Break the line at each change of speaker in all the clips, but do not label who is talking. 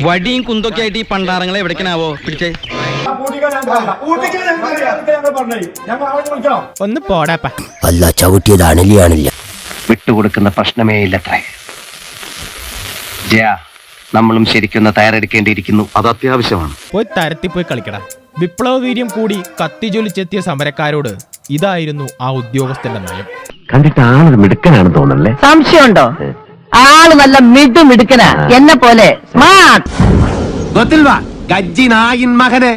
വടിയും കുന്തൊക്കെ ആയിട്ട് ഈ പണ്ടാറങ്ങളെ എവിടേക്കാവോ പിടിച്ചേ. ഒന്ന് പോടാപ്പ.
അല്ല ചവിട്ടിയത് അണലിയാണില്ല. വിട്ടുകൊടുക്കുന്ന പ്രശ്നമേ ഇല്ലത്രേ. ജയ, നമ്മളും ശരിക്കൊന്ന് തയ്യാറെടുക്കേണ്ടിയിരിക്കുന്നു. അത് അത്യാവശ്യമാണ്.
പോയി തരത്തി പോയി കളിക്കടാ. വിപ്ലവ വീര്യം കൂടി കത്തിജ്വലിച്ചെത്തിയ സമരക്കാരോട് ഇതായിരുന്നു ആ ഉദ്യോഗസ്ഥന്റെ നയം.
കണ്ടിട്ട് ആളൊരു മിടുക്കനാണ് തോന്നല്ലേ?
സംശയമുണ്ടോ? ആള് നല്ല മിടുക്കനാ, എന്നെ പോലെ സ്മാർട്ട്.
ഗജ്ജി നായിൻ മകനെ,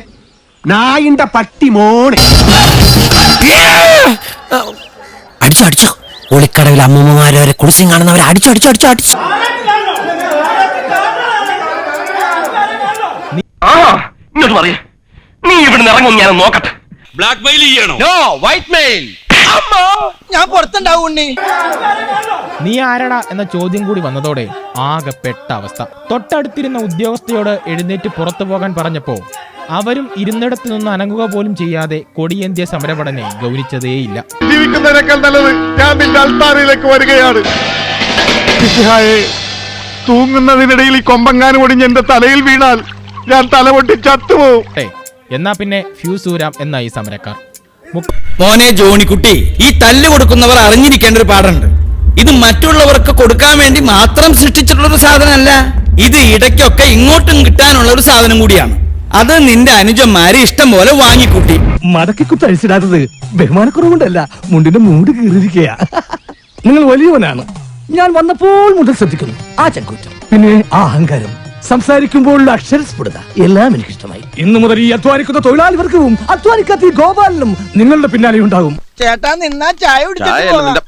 നായിന്റെ പട്ടി മോനെ.
അടിച്ചോ അടിച്ചോ. ഒളിക്കടവിൽ അമ്മൂമ്മമാരെ വരെ കുളിച്ചും കാണുന്നവരെ അടിച്ചോ അടിച്ചോ അടിച്ചോ അടിച്ചു.
ഇങ്ങോട്ട് പറയേ, നീ ഇവിടെ ഇറങ്ങും, ഞാൻ നോക്കട്ടെ.
ബ്ലാക്ക് മെയിൽ ചെയ്യണോ?
No, white mail.
ഞാൻ പുറത്തുണ്ടാവും ഉണ്ണി.
നീ ആരടാ എന്ന ചോദ്യം കൂടി വന്നതോടെ ആകെ പെട്ട അവസ്ഥ. തൊട്ടടുത്തിരുന്ന ഉദ്യോഗസ്ഥയോട് എഴുന്നേറ്റ് പുറത്തു പോകാൻ പറഞ്ഞപ്പോ അവരും ഇരുന്നിടത്ത് നിന്ന് അനങ്ങുക പോലും ചെയ്യാതെ കൊടിയേന്ത്യ സമരപടനെ ഗൗനിച്ചതേയില്ല.
ജീവിക്കുന്നതിനേക്കാൾ നല്ലത് ഞാൻ നിന്റെ അൾത്താരയിലേക്ക് വരികയാണ്. തൂങ്ങുന്നതിനിടയിൽ ഈ കൊമ്പങ്ങാനും ഒടിഞ്ഞ് എന്റെ തലയിൽ വീണാൽ ഞാൻ തലപൊട്ടി ചത്തുപോകും.
എന്നാ പിന്നെ ഫ്യൂസൂരാം എന്നായി സമരക്കാർ.
മോനെ ജോണിക്കുട്ടി, ഈ തല്ല് കൊടുക്കുന്നവർ അറിഞ്ഞിരിക്കേണ്ട ഒരു പാടുണ്ട്. ഇത് മറ്റുള്ളവർക്ക് കൊടുക്കാൻ വേണ്ടി മാത്രം സൃഷ്ടിച്ചിട്ടുള്ള ഒരു സാധനമല്ല. ഇത് ഇടയ്ക്കൊക്കെ ഇങ്ങോട്ടും കിട്ടാനുള്ള ഒരു സാധനം കൂടിയാണ്. അത് നിന്റെ അനുജന്മാരെ ഇഷ്ടം പോലെ വാങ്ങിക്കൂട്ടി.
മടക്കിക്കുത്ത് അഴിച്ചിടാത്തത് ബഹുമാനക്കുറവുകൊണ്ടല്ല, മുണ്ടിന്റെ മൂട് കീറിയിരിക്കുക. നിങ്ങൾ വലിയവനാണ്. ഞാൻ വന്നപ്പോൾ മുതൽ ശ്രദ്ധിക്കുന്നു ആ ചങ്കൂറ്റം, പിന്നെ ആ അഹങ്കാരം, സംസാരിക്കുമ്പോഴുള്ള അക്ഷരസ്ഫുടത എല്ലാം എനിക്കിഷ്ടമായി. ഇന്നു മുതൽ ഈ അധ്വാനിക്കുന്ന തൊഴിലാളി വർഗവും അധ്വാനിക്കാത്ത ഈ ഗോപാലനും നിങ്ങളുടെ പിന്നാലെ ഉണ്ടാകും.
ചേട്ടാ നിന്നാ ചായ കുടിച്ചിട്ട്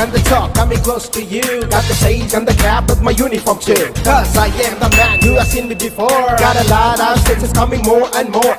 And the talk got me close to you. Got the shades and the cap with my uniform too. 'Cause I am the man you have seen me before. Got a lot of senses coming more and more.